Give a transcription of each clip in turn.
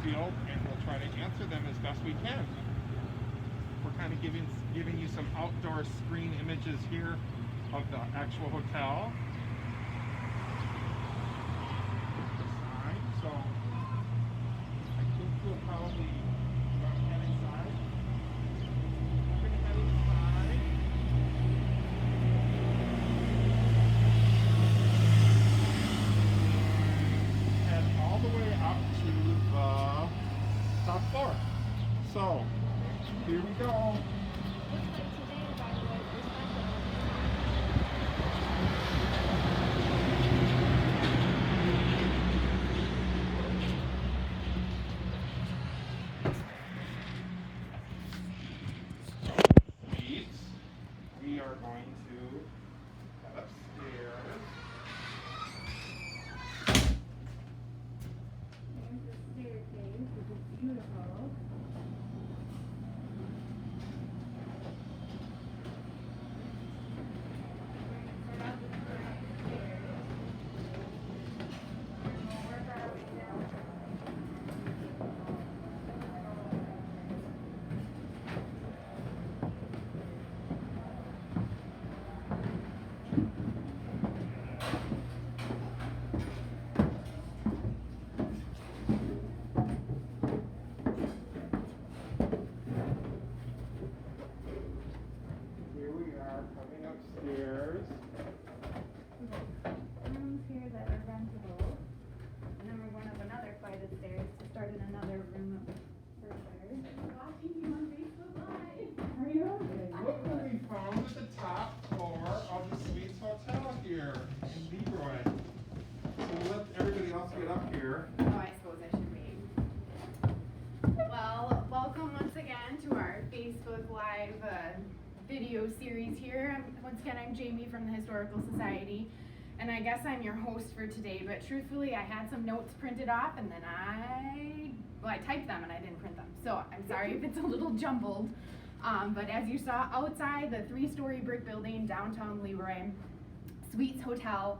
field, and we'll try to answer them as best we can. We're kind of giving you some outdoor screen images here of the actual hotel. So I think we'll probably head inside. We're gonna head inside. Head all the way up to the top floor. So here we go. We are going to head upstairs. There's the staircase, which is beautiful. Here we are coming upstairs. Rooms here that are rentable. And then we're going up another flight of stairs to start in another room further. Watching you on Facebook Live. Are you? Look what we found at the top floor of the Suites Hotel here in Leroy. So we'll let everybody else get up here. Oh, I suppose I should wait. Well, welcome once again to our Facebook Live video series here. Once again, I'm Jamie from the Historical Society, and I guess I'm your host for today, but truthfully, I had some notes printed off, and then I typed them and I didn't print them. So I'm sorry if it's a little jumbled, but as you saw outside the 3-story brick building, downtown Leroy, Suites Hotel,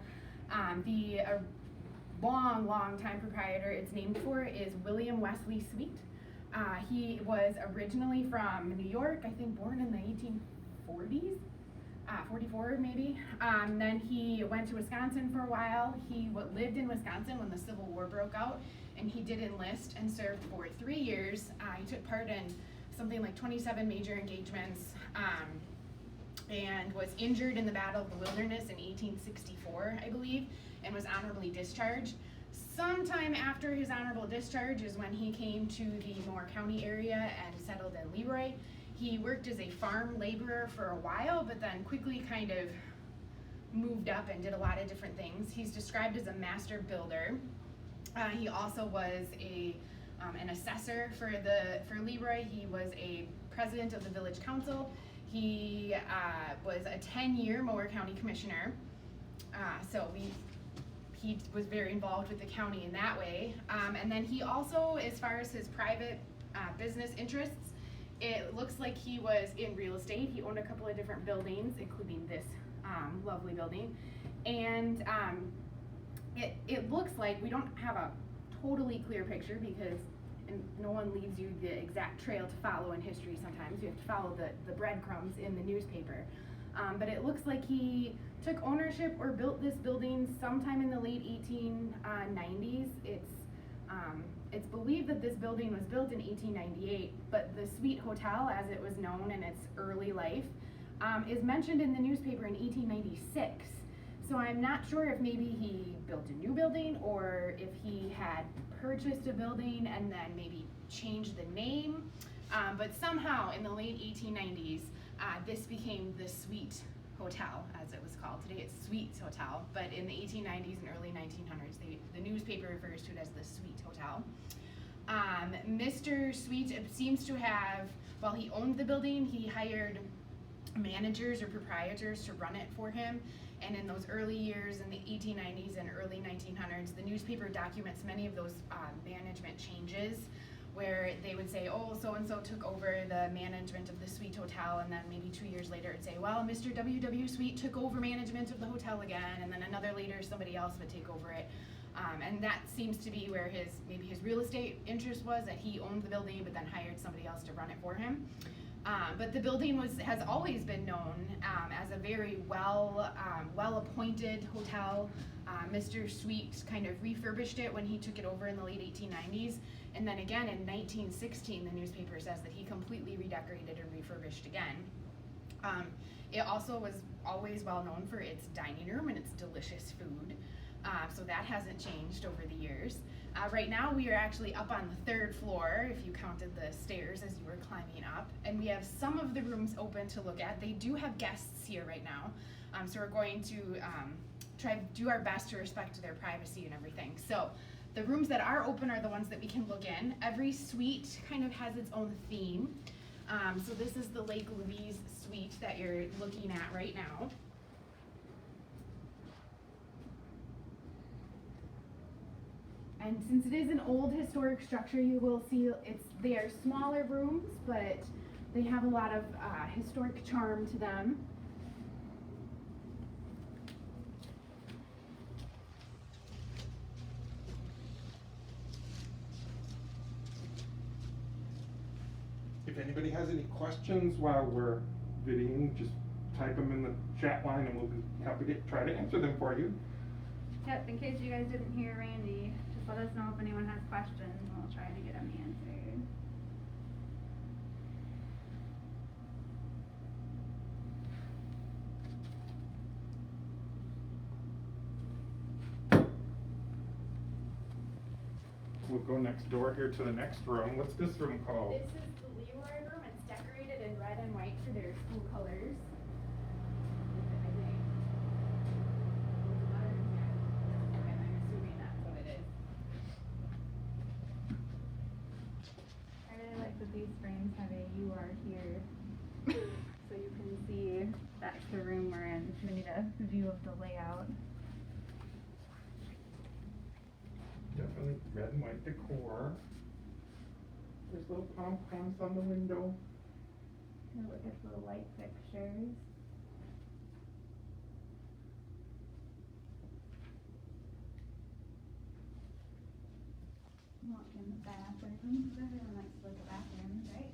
the long time proprietor it's named for is William Wesley Sweet. He was originally from New York, I think born in the 1840s, 44 maybe. Then he went to Wisconsin for a while. He lived in Wisconsin when the Civil War broke out, and he did enlist and served for 3 years. He took part in something like 27 major engagements, and was injured in the Battle of the Wilderness in 1864, I believe, and was honorably discharged. Sometime after his honorable discharge is when he came to the Mower County area and settled in Leroy. He worked as a farm laborer for a while, but then quickly kind of moved up and did a lot of different things. He's described as a master builder. He also was an assessor for Leroy. He was a president of the village council. He was a 10-year Mower County commissioner. He was very involved with the county in that way. And then he also, as far as his private business interests, it looks like he was in real estate. He owned a couple of different buildings, including this lovely building. And it looks like we don't have a totally clear picture because no one leaves you the exact trail to follow in history sometimes. You have to follow the breadcrumbs in the newspaper. But it looks like he took ownership or built this building sometime in the late 1890s. It's believed that this building was built in 1898, but the Suite Hotel, as it was known in its early life, is mentioned in the newspaper in 1896. So I'm not sure if maybe he built a new building or if he had purchased a building and then maybe changed the name. But somehow in the late 1890s, this became the Suite Hotel, as it was called. Today it's Suites Hotel, but in the 1890s and early 1900s, the newspaper refers to it as the Suite Hotel. Mr. Sweet seems to have, while he owned the building, he hired managers or proprietors to run it for him. And in those early years, in the 1890s and early 1900s, the newspaper documents many of those management changes, where they would say, oh, so-and-so took over the management of the Suite Hotel, and then maybe 2 years later it'd say, well, Mr. W.W. Sweet took over management of the hotel again, and then another later somebody else would take over it. And that seems to be where maybe his real estate interest was, that he owned the building but then hired somebody else to run it for him. But the building has always been known as a very well-appointed hotel. Mr. Sweet kind of refurbished it when he took it over in the late 1890s. And then again in 1916, the newspaper says that he completely redecorated and refurbished again. It also was always well known for its dining room and its delicious food. So that hasn't changed over the years. Right now we are actually up on the 3rd floor, if you counted the stairs as you were climbing up. And we have some of the rooms open to look at. They do have guests here right now. So we're going to try to do our best to respect their privacy and everything. So the rooms that are open are the ones that we can look in. Every suite kind of has its own theme. So this is the Lake Louise suite that you're looking at right now. And since it is an old historic structure, you will see they are smaller rooms, but they have a lot of historic charm to them. If anybody has any questions while we're videoing, just type them in the chat line and we'll be happy to try to answer them for you. Yep, in case you guys didn't hear Randy, just let us know if anyone has questions and we'll try to get them answered. We'll go next door here to the next room. What's this room called? This is the Leroy room. It's decorated in red and white for their school colors. I'm assuming that's what it is. I really like that these frames have a "you are here," so you can see that's the room we're in. We need a view of the layout. Definitely red and white decor. There's little pom-poms on the window. Look at the light fixtures. Walk in the bathroom. Everyone likes to look at bathrooms, right?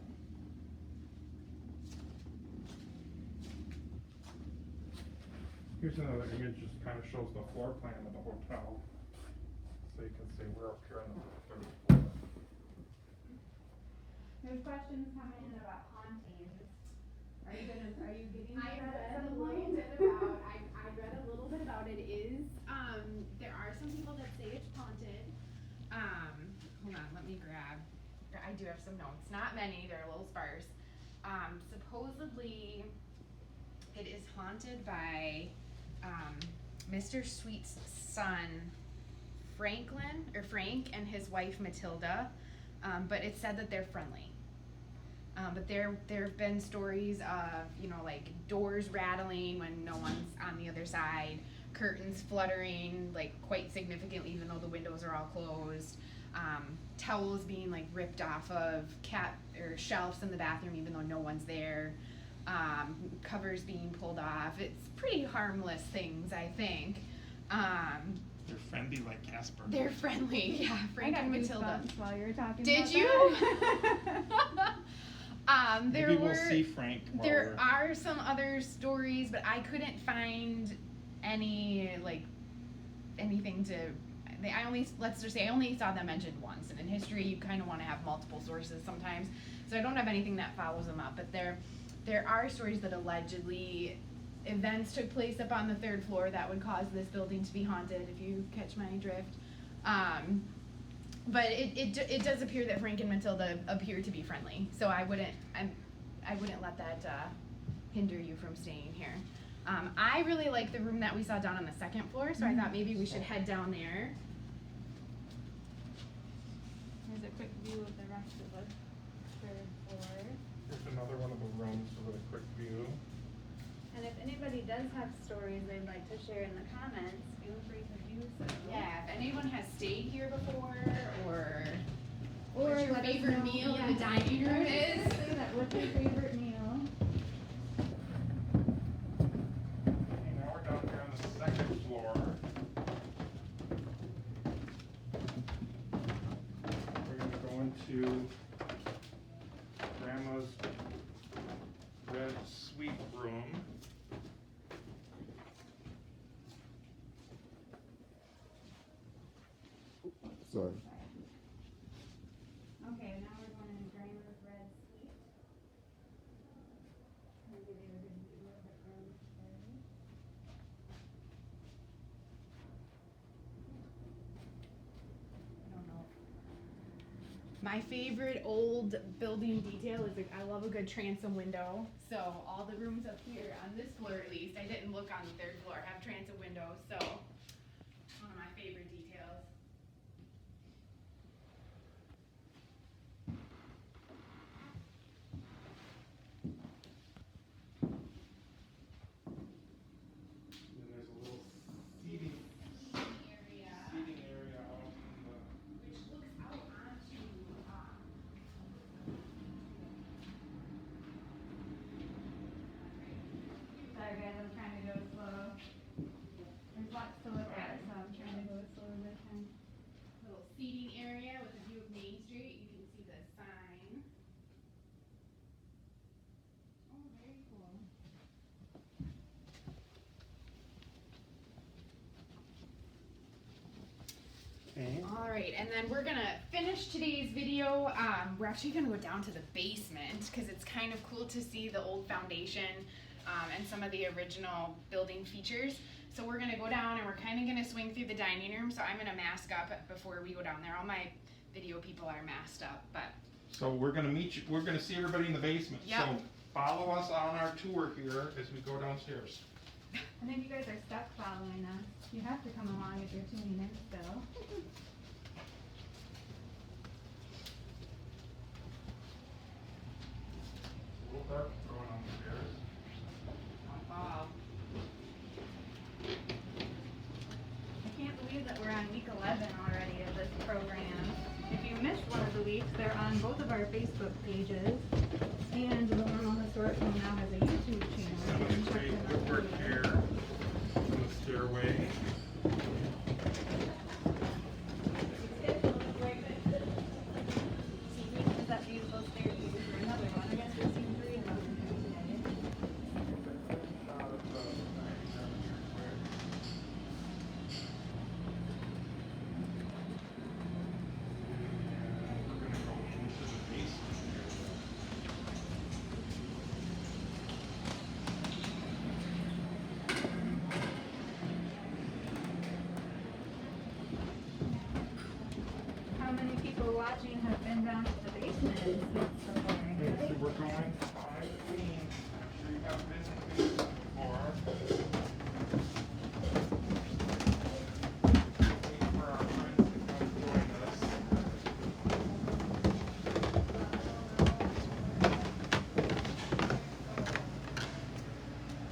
Here's another image, just kind of shows the floor plan of the hotel. So you can see we're up here on the 3rd floor. There's questions coming in about hauntings. Are you getting I to that read at a some little point? bit about. I read a little bit about it. There are some people that say it's haunted. Hold on, let me grab. I do have some notes. Not many. They're a little sparse. Supposedly, it is haunted by Mr. Sweet's son, Frank, and his wife Matilda. But it's said that they're friendly. But there have been stories of, like doors rattling when no one's on the other side, curtains fluttering like quite significantly even though the windows are all closed, towels being like ripped off of shelves in the bathroom even though no one's there, covers being pulled off. It's pretty harmless things, I think. They're friendly like Casper. They're friendly, yeah. Frank and Matilda. While you were talking. Did about you? that. Maybe we'll see Frank. There are some other stories, but I couldn't find anything to. Let's just say I only saw them mentioned once, and in history you kind of want to have multiple sources sometimes. So I don't have anything that follows them up, but there are stories that allegedly events took place up on the 3rd floor that would cause this building to be haunted, if you catch my drift. But it does appear that Frank and Matilda appear to be friendly, so I wouldn't let that hinder you from staying here. I really like the room that we saw down on the 2nd floor, so I thought maybe we should head down there. Here's a quick view of the rest of the 3rd floor. Here's another one of the rooms with a quick view. And if anybody does have stories they'd like to share in the comments, feel free to do so. Yeah, if anyone has stayed here before, or Or what your let us favorite know- meal yeah. in the dining room is. Say that. What's your favorite meal? Okay, now we're down here on the 2nd floor. into Grandma's red suite room. Sorry. Okay, now we're going into Grandma's red suite. I'll give you a good view of the room upstairs. I don't know. My favorite old building detail is I love a good transom window. So all the rooms up here, on this floor at least, I didn't look on the third floor, have transom windows. So one of my favorite details. And there's a little seating Area, area out in the. which looks out onto, Sorry guys, I'm trying to go slow. There's lots to look at, so I'm trying to go as slow as I can. little seating area with a view of Main Street. You can see the sign. Oh, very cool. Okay. All right, and then we're gonna finish today's video. We're actually gonna go down to the basement because it's kind of cool to see the old foundation and some of the original building features. So we're gonna go down and we're kind of gonna swing through the dining room. So I'm gonna mask up before we go down there. All my video people are masked up, but So we're gonna meet you, we're gonna see everybody in the basement. Yep. So follow us on our tour here as we go downstairs. And if you guys are stuck following us, you have to come along if you're tuning in still. A little dark going on the stairs. wow. I can't believe that we're on week 11 already of this program. If you missed one of the weeks, they're on both of our Facebook pages. And the Hormel Historical now has a YouTube channel. Some of You can the check great them out woodwork there. here on the stairway. Is that beautiful staircase for another one? I guess we've seen 3 of them today. Shot of the dining room here quick. And we're gonna go into the basement here. How many people watching have been down to the basement so far? Okay, so we're going by Queen. I'm sure you have been in the basement before. Wait for our friends to come join us.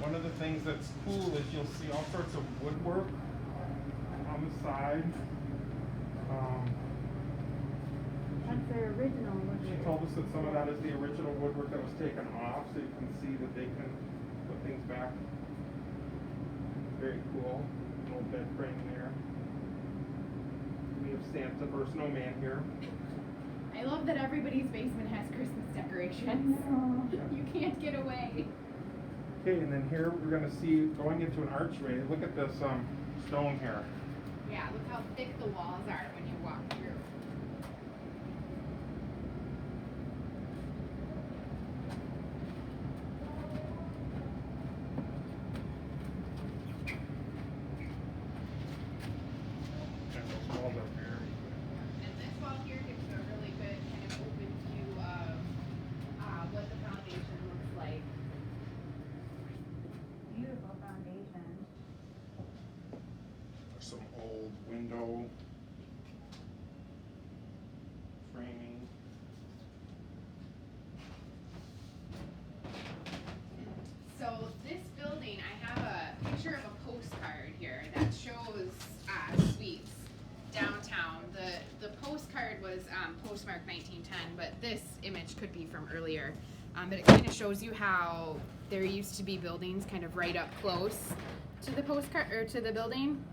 One of the things that's cool is you'll see all sorts of woodwork on the side. That's their original She woodwork. told us that some of that is the original woodwork that was taken off, so you can see that they can put things back. Very cool. An old bed frame there. We have Santa or snowman here. I love that everybody's basement has Christmas decorations. You can't get away. Okay, and then here we're gonna see going into an archway. Look at this stone here. Yeah, look how thick the walls are when you walk through. And those walls up here. And this wall here gives a really good kind of open view of what the foundation looks like. Beautiful foundation. There's some old window framing. So this building, I have a picture of a postcard here that shows suites downtown. The postcard was postmarked 1910, but this image could be from earlier. But it kind of shows you how there used to be buildings kind of right up close to the postcard or to the building.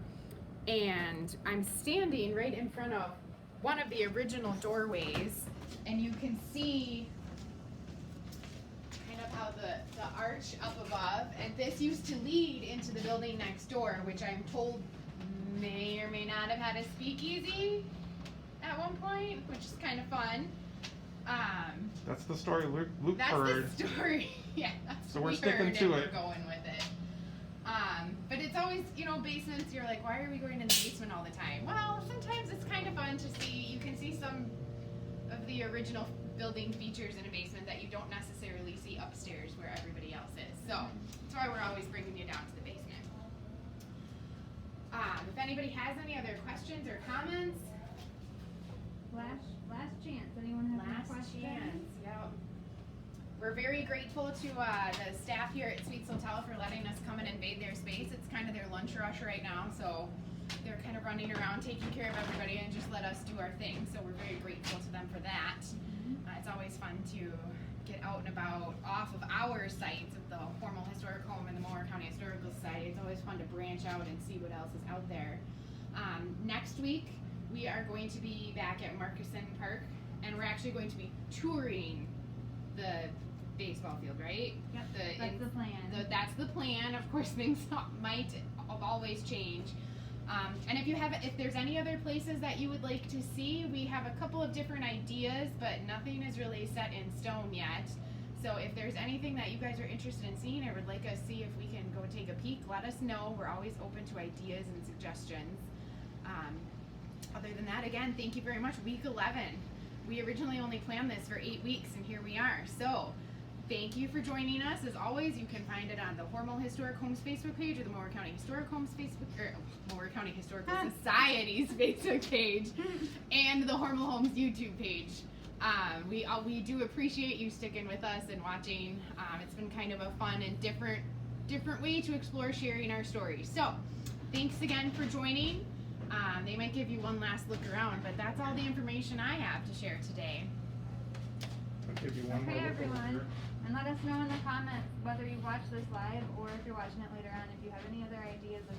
And I'm standing right in front of one of the original doorways And you can see kind of how the arch up above, and this used to lead into the building next door, which I'm told may or may not have had a speakeasy at one point, which is kind of fun. That's the story Luke That's heard. the story. Yeah, that's So what we're we sticking heard, to and it. we're going with it. But it's always, you know, basements, you're like, why are we going in the basement all the time? Well, sometimes it's kind of fun to see, you can see some of the original building features in a basement that you don't necessarily see upstairs where everybody else is. So, that's why we're always bringing you down to the basement. If anybody has any other questions or comments? Last chance. Anyone have any questions? Yep. We're very grateful to the staff here at Sweets Hotel for letting us come and invade their space. It's kind of their lunch rush right now, so they're kind of running around taking care of everybody and just let us do our thing. So we're very grateful to them for that. It's always fun to get out and about off of our sites of the Hormel Historic Home and the Mower County Historical Society. It's always fun to branch out and see what else is out there. Next week, we are going to be back at Marcusson Park, and we're actually going to be touring the baseball field, right? Yep, that's the plan. That's the plan. Of course, things might always change. And if there's any other places that you would like to see, we have a couple of different ideas, but nothing is really set in stone yet. So if there's anything that you guys are interested in seeing or would like us to see if we can go take a peek, let us know. We're always open to ideas and suggestions. Other than that, again, thank you very much. Week 11. We originally only planned this for 8 weeks, and here we are. So, thank you for joining us. As always, you can find it on the Hormel Historic Homes Facebook page or the Mower County Historic Homes Facebook, or Mower County Historical Society's Facebook page, and the Hormel Homes YouTube page. We do appreciate you sticking with us and watching. It's been kind of a fun and different way to explore sharing our stories. So, thanks again for joining. They might give you one last look around, but that's all the information I have to share today. I'll give you one Okay, more look over everyone. here. And let us know in the comments whether you watch this live or if you're watching it later on, if you have any other ideas of